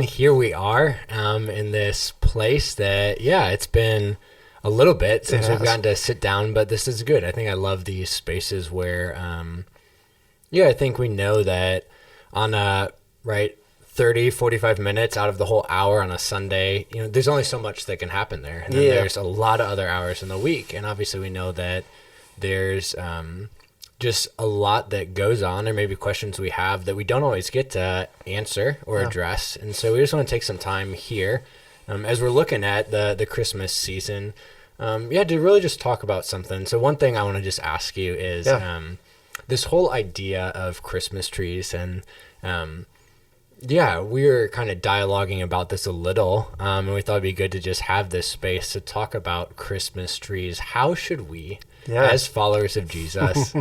here we are in this place that, it's been a little bit since we've gotten to sit down, but this is good. I think I love these spaces where, I think we know that on 30, 45 minutes out of the whole hour on a Sunday, there's only so much that can happen there. And then there's a lot of other hours in the week. And obviously we know that there's just a lot that goes on, or maybe questions we have that we don't always get to answer or address. And so we just want to take some time here as we're looking at the Christmas season, to really just talk about something. So one thing I want to just ask you is this whole idea of Christmas trees. And we were kind of dialoguing about this a little, and we thought it'd be good to just have this space to talk about Christmas trees. How should we, as followers of Jesus,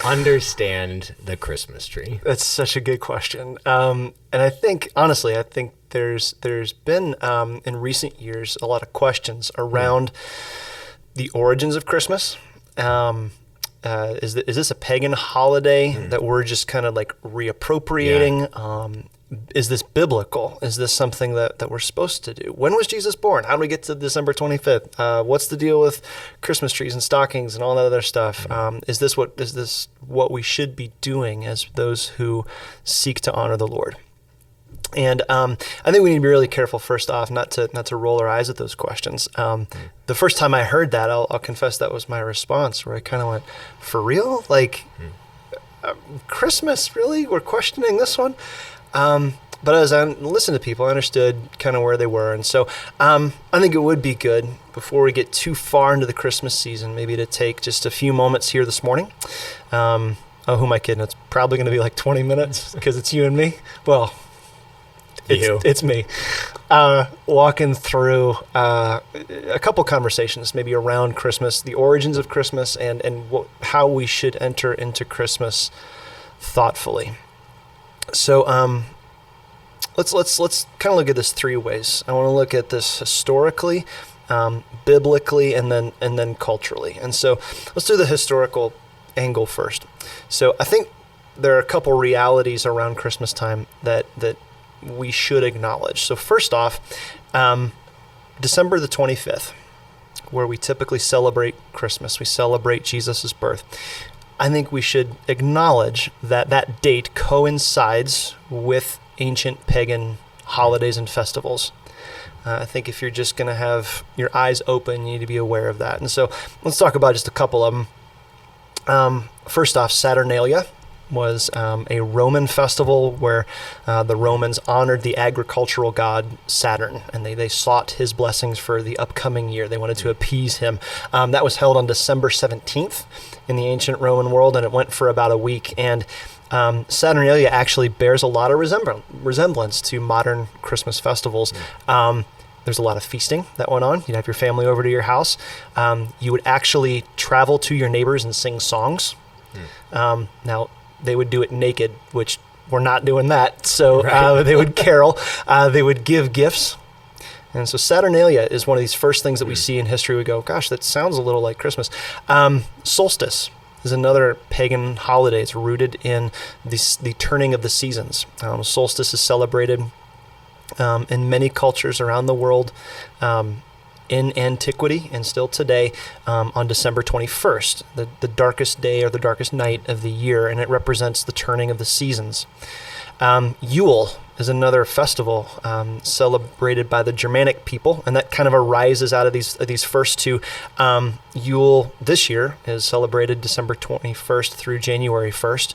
understand the Christmas tree? That's such a good question. And I think, honestly, there's been, in recent years, a lot of questions around the origins of Christmas. Is this a pagan holiday that we're just kind of like reappropriating? Is this biblical? Is this something that we're supposed to do? When was Jesus born? How do we get to December 25th? What's the deal with Christmas trees and stockings and all that other stuff? Is this what we should be doing as those who seek to honor the Lord? And I think we need to be really careful, first off, not to roll our eyes at those questions. The first time I heard that, I'll confess that was my response, where I kind of went, "For real? Like Christmas? Really? We're questioning this one?" But as I listened to people, I understood kind of where they were. And so I think it would be good, before we get too far into the Christmas season, maybe to take just a few moments here this morning. Who am I kidding? It's probably going to be like 20 minutes because it's you and me. Well, it's me. Walking through a couple conversations maybe around Christmas, the origins of Christmas, and how we should enter into Christmas thoughtfully. So let's kind of look at this three ways. I want to look at this historically, biblically, and then culturally. And so let's do the historical angle first. So I think there are a couple realities around Christmas time that we should acknowledge. So first off, December the 25th, where we typically celebrate Christmas, we celebrate Jesus' birth. I think we should acknowledge that date coincides with ancient pagan holidays and festivals. I think if you're just going to have your eyes open, you need to be aware of that. And so let's talk about just a couple of them. First off, Saturnalia was a Roman festival where the Romans honored the agricultural god Saturn, and they sought his blessings for the upcoming year. They wanted to appease him. That was held on December 17th in the ancient Roman world, and it went for about a week. And Saturnalia actually bears a lot of resemblance to modern Christmas festivals. There's a lot of feasting that went on. You'd have your family over to your house. You would actually travel to your neighbors and sing songs. Now, they would do it naked, which we're not doing that. So they would carol. They would give gifts. And so Saturnalia is one of these first things that we see in history. We go, gosh, that sounds a little like Christmas. Solstice is another pagan holiday. It's rooted in the turning of the seasons. Solstice is celebrated in many cultures around the world in antiquity and still today on December 21st, the darkest day or the darkest night of the year, and it represents the turning of the seasons. Yule is another festival celebrated by the Germanic people, and that kind of arises out of these first two. Yule this year is celebrated December 21st through January 1st.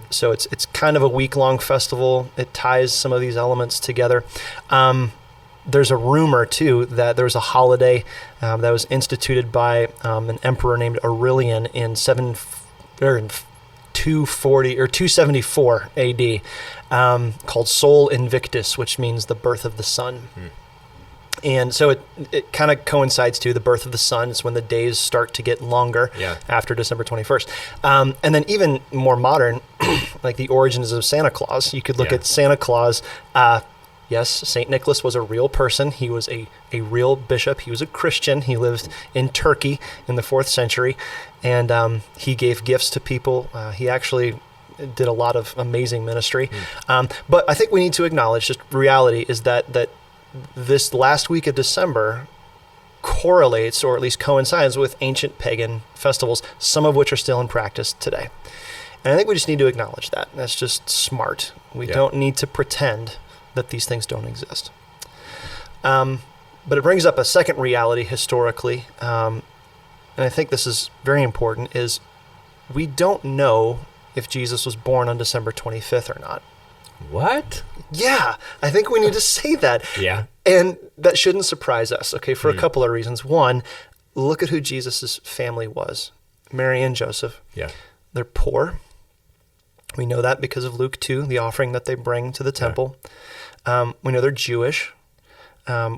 So it's kind of a week-long festival. It ties some of these elements together. There's a rumor, too, that there was a holiday that was instituted by an emperor named Aurelian in 240 or 274 AD called Sol Invictus, which means the birth of the sun. And so it kind of coincides to the birth of the sun. It's when the days start to get longer after December 21st. And then even more modern, like the origins of Santa Claus, you could look at Santa Claus. Yes, St. Nicholas was a real person. He was a real bishop. He was a Christian. He lived in Turkey in the 4th century, and he gave gifts to people. He actually did a lot of amazing ministry. But I think we need to acknowledge, just reality is that this last week of December correlates, or at least coincides, with ancient pagan festivals, some of which are still in practice today. And I think we just need to acknowledge that. That's just smart. We don't need to pretend that these things don't exist. But it brings up a second reality historically, and I think this is very important, is we don't know if Jesus was born on December 25th or not. What? Yeah, I think we need to say that. Yeah. And that shouldn't surprise us, okay, for a couple of reasons. One, look at who Jesus' family was. Mary and Joseph. Yeah. They're poor. We know that because of Luke 2, the offering that they bring to the temple. We know they're Jewish.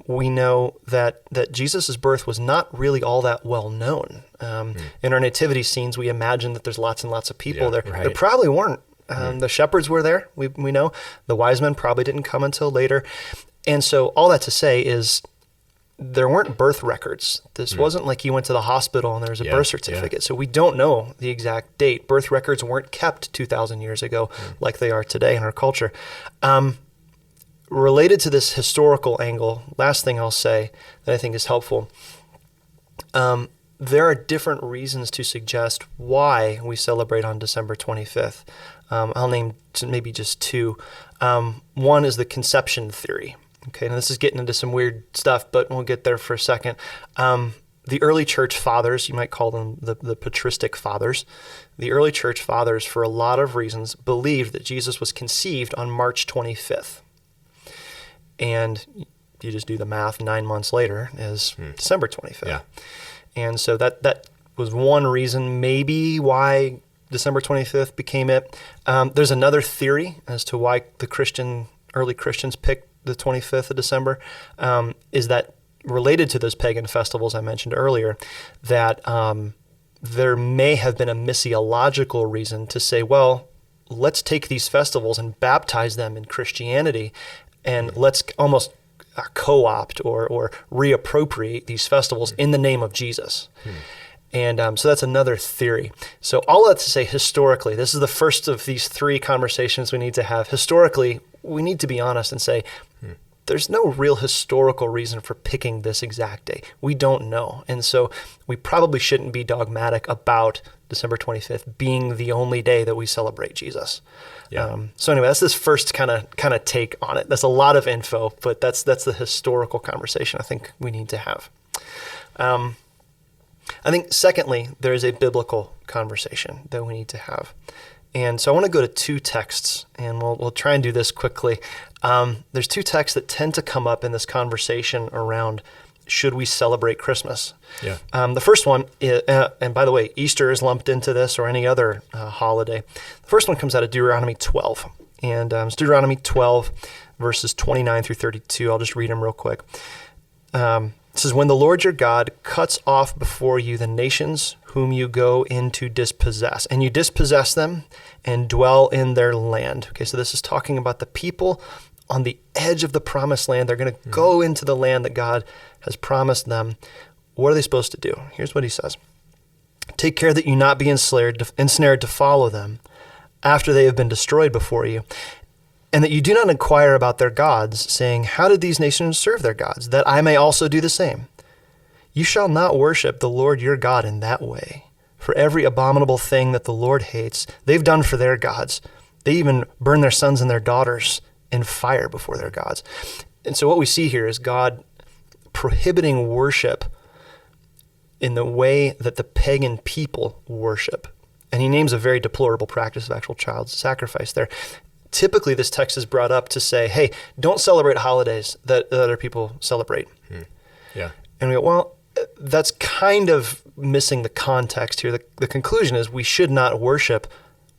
We know that Jesus' birth was not really all that well known. In our nativity scenes, we imagine that there's lots and lots of people there. Right. There probably weren't. The shepherds were there, we know. The wise men probably didn't come until later. And so all that to say is there weren't birth records. This wasn't like you went to the hospital and there was a birth certificate. So we don't know the exact date. Birth records weren't kept 2,000 years ago like they are today in our culture. Related to this historical angle, last thing I'll say that I think is helpful, there are different reasons to suggest why we celebrate on December 25th. I'll name maybe just two. One is the conception theory. Okay, now this is getting into some weird stuff, but we'll get there for a second. The early church fathers, you might call them the patristic fathers, the early church fathers, for a lot of reasons, believed that Jesus was conceived on March 25th. And you just do the math, 9 months later is December 25th. Yeah. And so that was one reason maybe why December 25th became it. There's another theory as to why the early Christians picked the 25th of December, is that related to those pagan festivals I mentioned earlier, that there may have been a missiological reason to say, well, let's take these festivals and baptize them in Christianity, and let's almost co-opt or reappropriate these festivals in the name of Jesus. And so that's another theory. So all that to say, historically, this is the first of these three conversations we need to have. Historically, we need to be honest and say, there's no real historical reason for picking this exact day. We don't know. And so we probably shouldn't be dogmatic about December 25th being the only day that we celebrate Jesus. Yeah. So anyway, that's this first kind of take on it. That's a lot of info, but that's the historical conversation I think we need to have. I think secondly, there is a biblical conversation that we need to have. And so I want to go to two texts, and we'll try and do this quickly. There's two texts that tend to come up in this conversation around should we celebrate Christmas. Yeah. The first one, and by the way, Easter is lumped into this or any other holiday. The first one comes out of Deuteronomy 12. And it's Deuteronomy 12, verses 29 through 32. I'll just read them real quick. It says, when the Lord your God cuts off before you the nations whom you go in to dispossess, and you dispossess them and dwell in their land. Okay, so this is talking about the people on the edge of the promised land. They're going to go into the land that God has promised them. What are they supposed to do? Here's what he says. Take care that you not be ensnared to follow them after they have been destroyed before you, and that you do not inquire about their gods, saying, how did these nations serve their gods, that I may also do the same? You shall not worship the Lord your God in that way. For every abominable thing that the Lord hates, they've done for their gods. They even burn their sons and their daughters in fire before their gods. And so what we see here is God prohibiting worship in the way that the pagan people worship. And he names a very deplorable practice of actual child sacrifice there. Typically, this text is brought up to say, hey, don't celebrate holidays that other people celebrate. Yeah. And we go, well, that's kind of missing the context here. The conclusion is we should not worship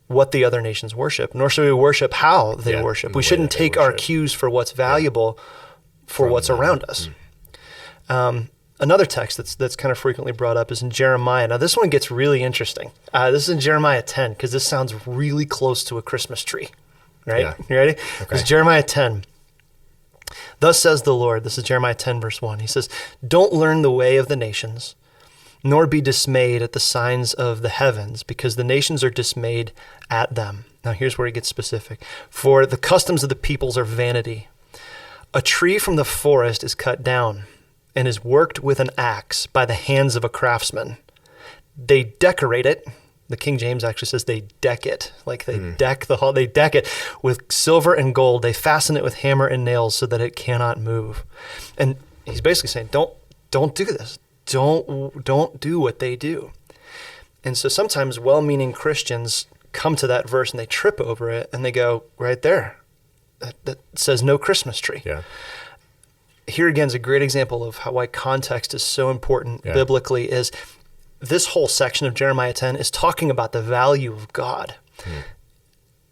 what the other nations worship, nor should we worship how they worship. We shouldn't take our cues for what's valuable for what's around us. Another text that's kind of frequently brought up is in Jeremiah. Now, this one gets really interesting. This is in Jeremiah 10, because this sounds really close to a Christmas tree. Right? Yeah. You ready? Okay. It's Jeremiah 10. Thus says the Lord, this is Jeremiah 10, verse 1. He says, don't learn the way of the nations, nor be dismayed at the signs of the heavens, because the nations are dismayed at them. Now here's where he gets specific. For the customs of the peoples are vanity. A tree from the forest is cut down and is worked with an axe by the hands of a craftsman. They decorate it. The King James actually says they deck it, like they deck the hall. They deck it with silver and gold. They fasten it with hammer and nails so that it cannot move. And he's basically saying, don't do this. Don't do what they do. And so sometimes well-meaning Christians come to that verse and they trip over it and they go, right there, that says no Christmas tree. Yeah. Here again is a great example of why context is so important biblically. Is this whole section of Jeremiah 10 is talking about the value of God.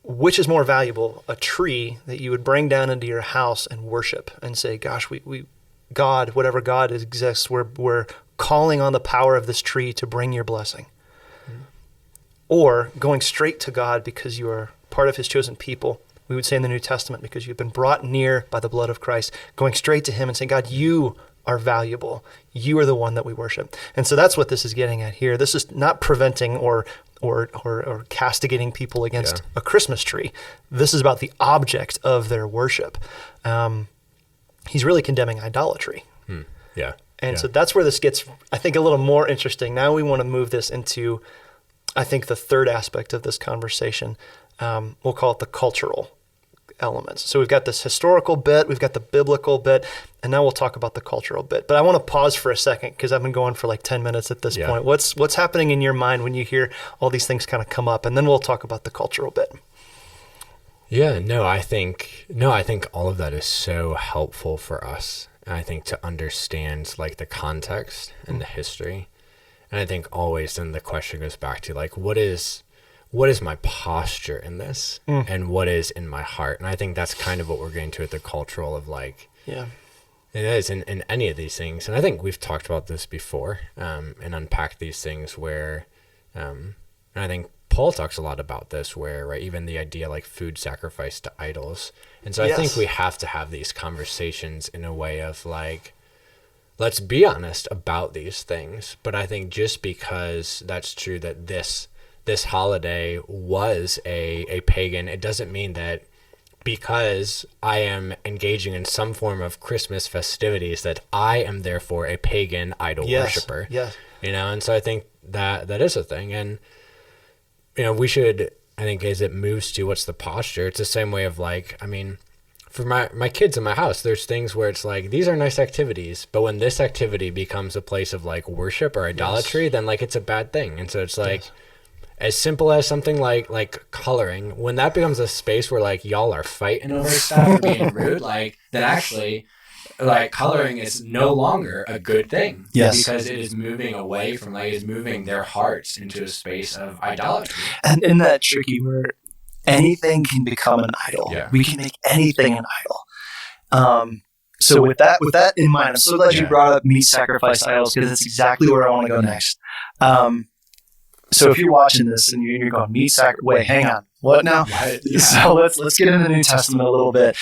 Which is more valuable, a tree that you would bring down into your house and worship and say, gosh, we God, whatever God exists, we're calling on the power of this tree to bring your blessing. Or going straight to God because you are part of his chosen people. We would say in the New Testament, because you've been brought near by the blood of Christ, going straight to him and saying, God, you are valuable. You are the one that we worship. And so that's what this is getting at here. This is not preventing or castigating people against a Christmas tree. This is about the object of their worship. He's really condemning idolatry. And so that's where this gets, I think, a little more interesting. Now we want to move this into, I think, the third aspect of this conversation. We'll call it the cultural elements. So we've got this historical bit, we've got the biblical bit, and now we'll talk about the cultural bit. But I want to pause for a second because I've been going for like 10 minutes at this point. What's happening in your mind when you hear all these things kind of come up? And then we'll talk about the cultural bit. I think all of that is so helpful for us. And I think to understand like the context and the history. And I think always then the question goes back to like, what is my posture in this and what is in my heart? And I think that's kind of what we're getting to at the cultural of like, it is in any of these things. And I think we've talked about this before and unpacked these things where, and I think Paul talks a lot about this where, right, even the idea like food sacrificed to idols. And so I think we have to have these conversations in a way of like, let's be honest about these things. But I think just because that's true that this holiday was a pagan, it doesn't mean that because I am engaging in some form of Christmas festivities that I am therefore a pagan idol worshiper. And so I think that is a thing. And, we should, I think as it moves to what's the posture, it's the same way of like, I mean, for my kids in my house, there's things where it's like, these are nice activities, but when this activity becomes a place of like worship or idolatry, then like it's a bad thing. And so it's like, as simple as something like coloring, when that becomes a space where like y'all are fighting over stuff or being rude, like then actually like coloring is no longer a good thing. Because it is moving away from like, it's moving their hearts into a space of idolatry. And in that tricky where anything can become an idol. We can make anything an idol. So with that in mind, I'm so glad you brought up meat sacrifice idols because that's exactly where I want to go next. So if you're watching this and you're going meat sacrifice, wait, hang on, what now? So let's get into the New Testament a little bit.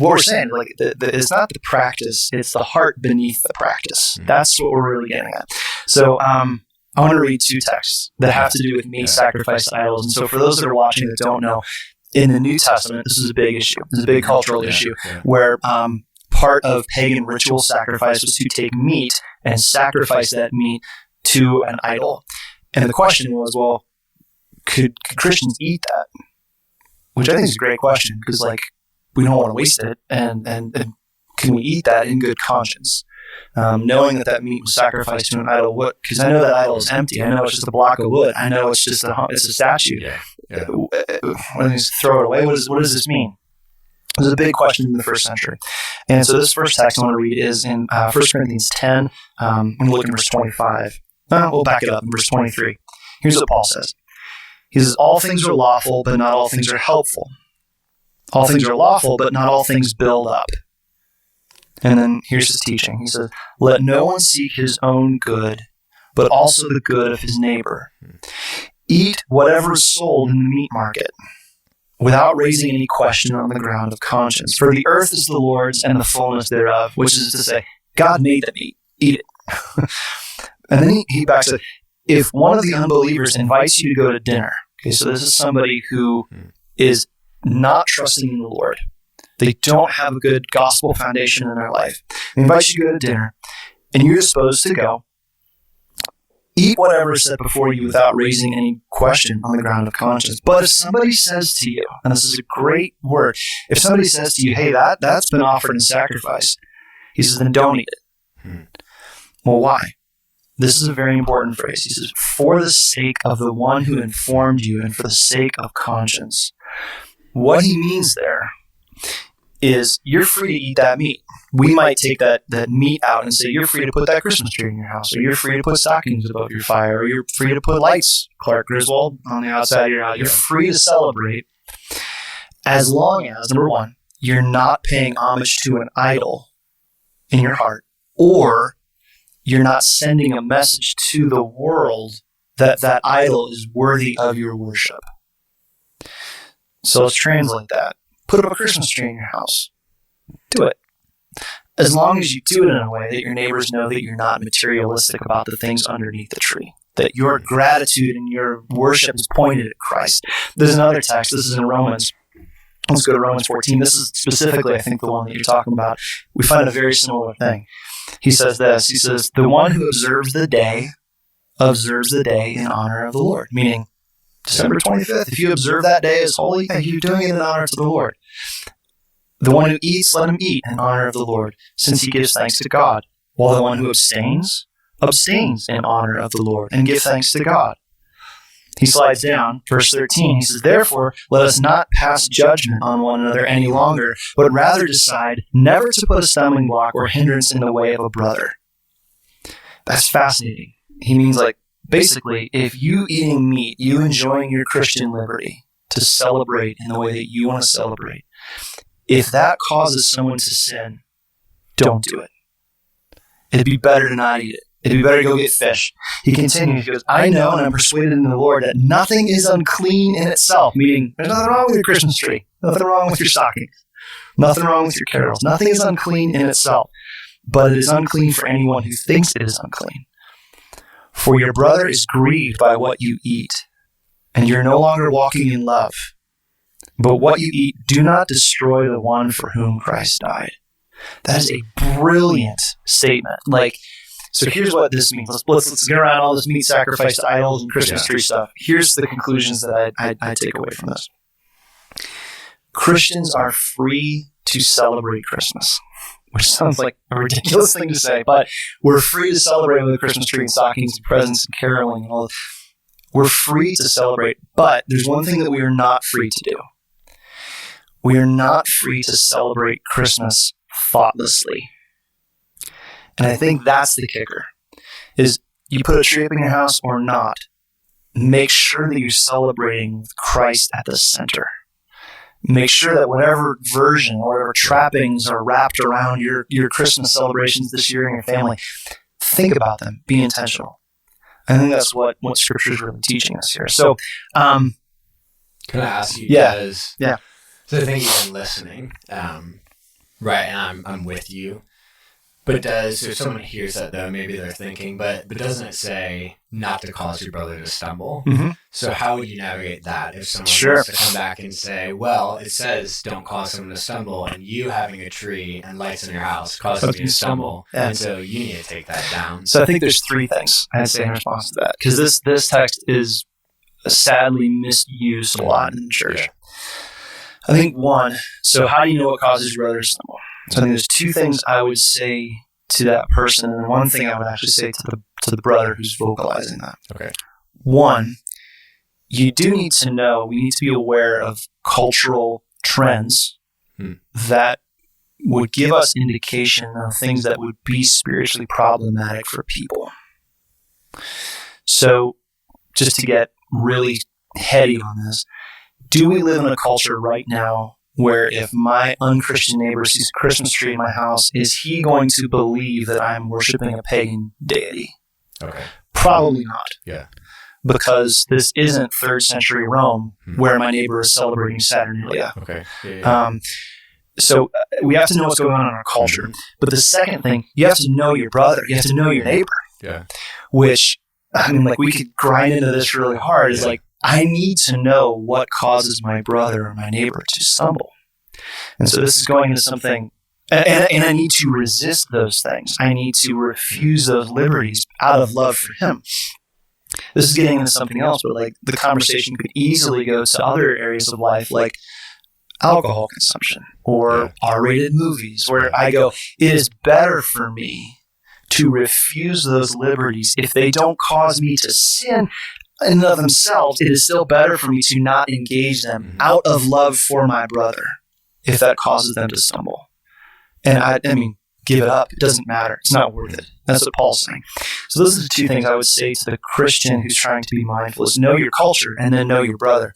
What we're saying, like, it's not the practice; it's the heart beneath the practice. That's what we're really getting at. So I want to read two texts that have to do with meat sacrifice idols. And so for those that are watching that don't know, in the New Testament, this is a big issue. This is a big cultural issue where part of pagan ritual sacrifice was to take meat and sacrifice that meat to an idol. And the question was, well, could Christians eat that? Which I think is a great question because, like, we don't want to waste it. And can we eat that in good conscience? Knowing that meat was sacrificed to an idol, because I know that idol is empty. I know it's just a block of wood. I know it's just it's a statue. When you throw it away, what does this mean? It was a big question in the first century. And so this first text I want to read is in 1 Corinthians 10. I'm going to look in verse 25. We'll back it up in verse 23. Here's what Paul says. He says, all things are lawful, but not all things are helpful. All things are lawful, but not all things build up. And then here's his teaching. He says, let no one seek his own good, but also the good of his neighbor. Eat whatever is sold in the meat market, without raising any question on the ground of conscience. For the earth is the Lord's and the fullness thereof, which is to say, God made the meat. Eat it. And then he backs it. If one of the unbelievers invites you to go to dinner, okay, so this is somebody who is not trusting in the Lord. They don't have a good gospel foundation in their life. They invite you to go to dinner, and you're supposed to go. Eat whatever is set before you without raising any question on the ground of conscience. But if somebody says to you, and this is a great word, if somebody says to you, hey, that's been offered in sacrifice, he says, then don't eat it. Well, why? This is a very important phrase. He says, for the sake of the one who informed you and for the sake of conscience. What he means there is you're free to eat that meat. We might take that meat out and say, you're free to put that Christmas tree in your house, or you're free to put stockings above your fire, or you're free to put lights, Clark Griswold, on the outside of your house. You're free to celebrate as long as, number one, you're not paying homage to an idol in your heart, or you're not sending a message to the world that that idol is worthy of your worship. So let's translate that. Put up a Christmas tree in your house. Do it. As long as you do it in a way that your neighbors know that you're not materialistic about the things underneath the tree, that your gratitude and your worship is pointed at Christ. There's another text. This is in Romans. Let's go to Romans 14. This is specifically, I think, the one that you're talking about. We find a very similar thing. He says this. He says, the one who observes the day in honor of the Lord, meaning December 25th. If you observe that day as holy, you're doing it in honor to the Lord. The one who eats, let him eat in honor of the Lord, since he gives thanks to God. While the one who abstains in honor of the Lord, and give thanks to God. He slides down, verse 13. He says, therefore, let us not pass judgment on one another any longer, but rather decide never to put a stumbling block or hindrance in the way of a brother. That's fascinating. He means, like, basically, if you eating meat, you enjoying your Christian liberty to celebrate in the way that you want to celebrate, if that causes someone to sin, don't do it. It'd be better to not eat it. It'd be better to go get fish. He continues, he goes, I know and I'm persuaded in the Lord that nothing is unclean in itself, meaning there's nothing wrong with your Christmas tree, nothing wrong with your stockings, nothing wrong with your carols. Nothing is unclean in itself, but it is unclean for anyone who thinks it is unclean. For your brother is grieved by what you eat, and you're no longer walking in love. But what you eat, do not destroy the one for whom Christ died. That is a brilliant statement. So here's what this means. Let's get around all this meat sacrifice to idols and Christmas tree stuff. Here's the conclusions that I take away from this. Christians are free to celebrate Christmas, which sounds like a ridiculous thing to say, but we're free to celebrate with a Christmas tree and stockings and presents and caroling and all that. We're free to celebrate, but there's one thing that we are not free to do. We are not free to celebrate Christmas thoughtlessly. And I think that's the kicker, is you put a tree up in your house or not, make sure that you're celebrating with Christ at the center. Make sure that whatever version or whatever trappings are wrapped around your Christmas celebrations this year in your family, think about them. Be intentional. I think that's what Scripture is really teaching us here. So, can I ask you? Yeah. So I think you've been listening, right? And I'm with you. But if someone hears that though, maybe they're thinking, but doesn't it say not to cause your brother to stumble? Mm-hmm. So how would you navigate that if someone wants to come back and say, well, it says don't cause someone to stumble, and you having a tree and lights in your house causes you to stumble, and so you need to take that down. So I think there's three things I'd say in response to that, because this text is sadly misused a lot in the church. Yeah. I think one, so how do you know what causes your brother to stumble? So I think there's two things I would say to that person, and one thing I would actually say to the brother who's vocalizing that. Okay. One, you do need to know, we need to be aware of cultural trends that would give us indication of things that would be spiritually problematic for people. So just to get really heady on this, do we live in a culture right now where if my unchristian neighbor sees a Christmas tree in my house, is he going to believe that I'm worshiping a pagan deity? Okay. Probably not. Yeah. Because this isn't 3rd century Rome where my neighbor is celebrating Saturnalia. Okay. Yeah. So we have to know what's going on in our culture. But the second thing, you have to know your brother. You have to know your neighbor. Yeah. which, I mean, like we could grind into this really hard. Is like, I need to know what causes my brother or my neighbor to stumble. And so this is going into something, and I need to resist those things. I need to refuse those liberties out of love for him. This is getting into something else, but like the conversation could easily go to other areas of life, like alcohol consumption or R-rated movies, where I go, it is better for me to refuse those liberties if they don't cause me to sin in and of themselves. It is still better for me to not engage them out of love for my brother if that causes them to stumble. And I mean, give it up. It doesn't matter. It's not worth it. That's what Paul's saying. So those are the two things I would say to the Christian who's trying to be mindful is know your culture and then know your brother.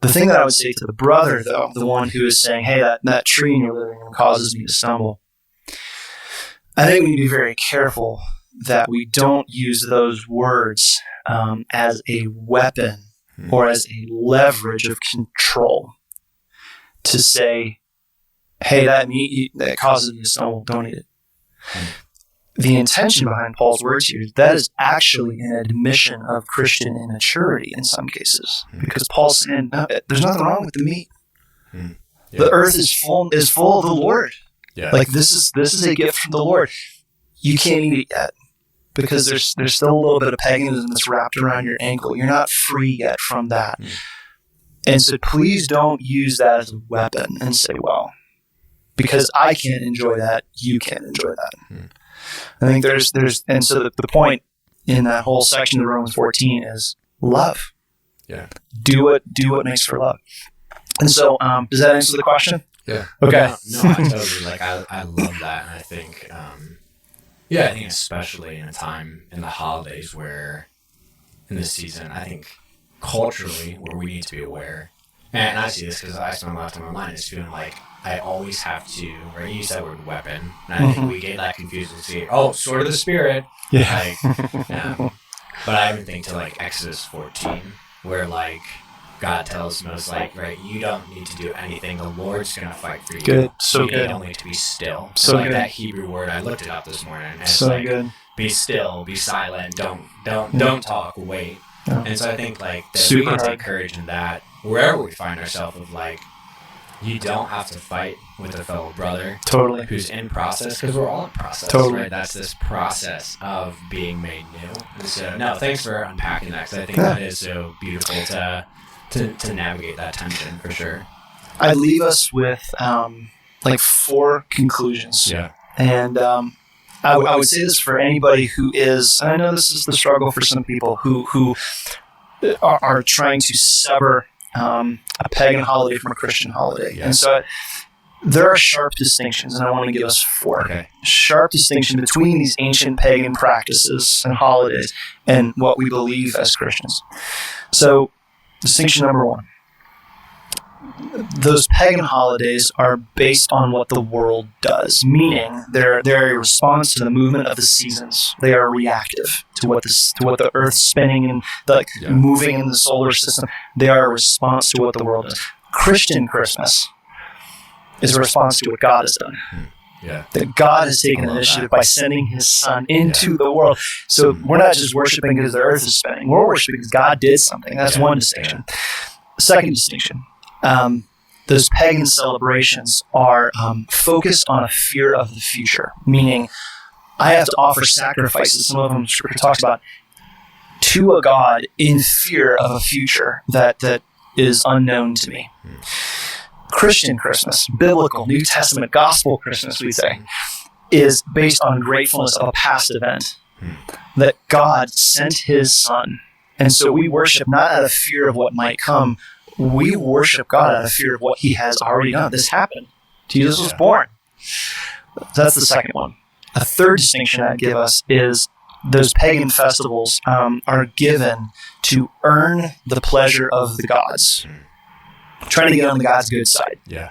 The thing that I would say to the brother, though, the one who is saying, hey, that tree in your living room causes me to stumble, I think we need to be very careful that we don't use those words as a weapon or as a leverage of control to say, hey, that meat that causes me to stumble, don't eat it. The intention behind Paul's words here is that is actually an admission of Christian immaturity in some cases, because Paul's saying, no, there's nothing wrong with the meat. The earth is full of the Lord. Like this is a gift from the Lord. You can't eat it yet because there's still a little bit of paganism that's wrapped around your ankle. You're not free yet from that. And so please don't use that as a weapon and say, well, because I can't enjoy that, you can't enjoy that. I think and so the point in that whole section of Romans 14 is love. Do what makes for love. And so, does that answer the question? Yeah. Okay. No, I totally I love that, and I think, I think especially in a time in the holidays where, in this season, I think culturally where we need to be aware, and I see this because I spend a lot of time online, is feeling like I always have to, right? You use that word weapon, and I think we get that confused and see, sword of the Spirit. Yeah. But I even think to like Exodus 14, where like God tells Moses, like, right, you don't need to do anything. The Lord's going to fight for you. Good. So you good. need only to be still. So like good. That Hebrew word, I looked it up this morning. And it's so like, good. Be still, be silent, don't talk, wait. Yeah. And so I think like that Super we can hard. take courage in that wherever we find ourselves of like, you don't have to fight with a fellow brother. Totally. Who's in process, because we're all in process. Totally. Right? That's this process of being made new. And so, no, thanks for unpacking that, because I think that is so beautiful to navigate that tension for sure. I'd leave us with like 4 conclusions. Yeah. And I would say this for anybody who is, I know this is the struggle for some people who are trying to sever a pagan holiday from a Christian holiday. Yeah. And so there are sharp distinctions, and I want to give us 4. Okay. Sharp distinction between these ancient pagan practices and holidays and what we believe as Christians. So, distinction number 1. Those pagan holidays are based on what the world does, meaning they're a response to the movement of the seasons. They are reactive to what the Earth's spinning and moving in the solar system. They are a response to what the world does. Christian Christmas is a response to what God has done. Yeah. That God has taken the initiative by sending His Son into the world. So we're not just worshiping because the Earth is spinning. We're worshiping because God did something. That's one distinction. Second distinction. Those pagan celebrations are focused on a fear of the future, meaning I have to offer sacrifices, some of them Scripture talks about, to a God in fear of a future that is unknown to me. Christian Christmas, biblical, New Testament, gospel Christmas, we say, is based on gratefulness of a past event, that God sent His Son. And so we worship not out of fear of what might come. We worship God out of fear of what He has already done. This happened. Jesus was born. That's the second one. A third distinction I'd give us is those pagan festivals are given to earn the pleasure of the gods. Trying to get on the God's good side. Yeah.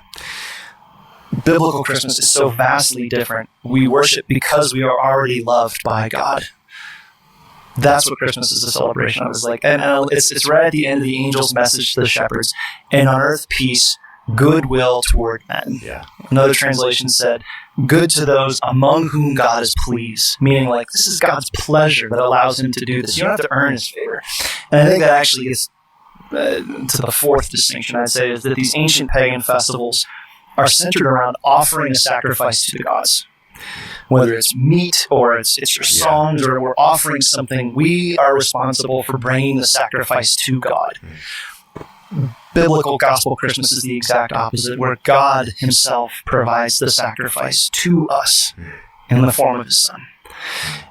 Biblical Christmas is so vastly different. We worship because we are already loved by God. That's what Christmas is a celebration of. It's like, and it's right at the end of the angel's message to the shepherds. And on earth, peace, goodwill toward men. Yeah. Another translation said, good to those among whom God is pleased, meaning like this is God's pleasure that allows him to do this. You don't have to earn his favor. And I think that actually gets to the fourth distinction, I'd say, is that these ancient pagan festivals are centered around offering a sacrifice to the gods. Whether it's meat or it's your songs or we're offering something, we are responsible for bringing the sacrifice to God. Biblical gospel Christmas is the exact opposite, where God himself provides the sacrifice to us in the form of his son.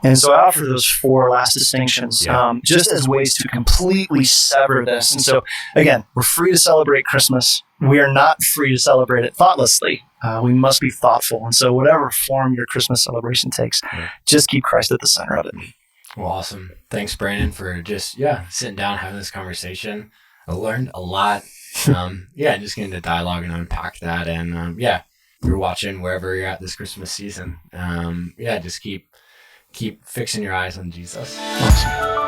And so I offer those four last distinctions just as ways to completely sever this. And so, again, we're free to celebrate Christmas. We are not free to celebrate it thoughtlessly. We must be thoughtful. And so whatever form your Christmas celebration takes, just keep Christ at the center of it. Well, awesome. Thanks, Brandon, for just, sitting down, having this conversation. I learned a lot. Just getting to dialogue and unpack that. And if you're watching wherever you're at this Christmas season, just keep fixing your eyes on Jesus. Awesome.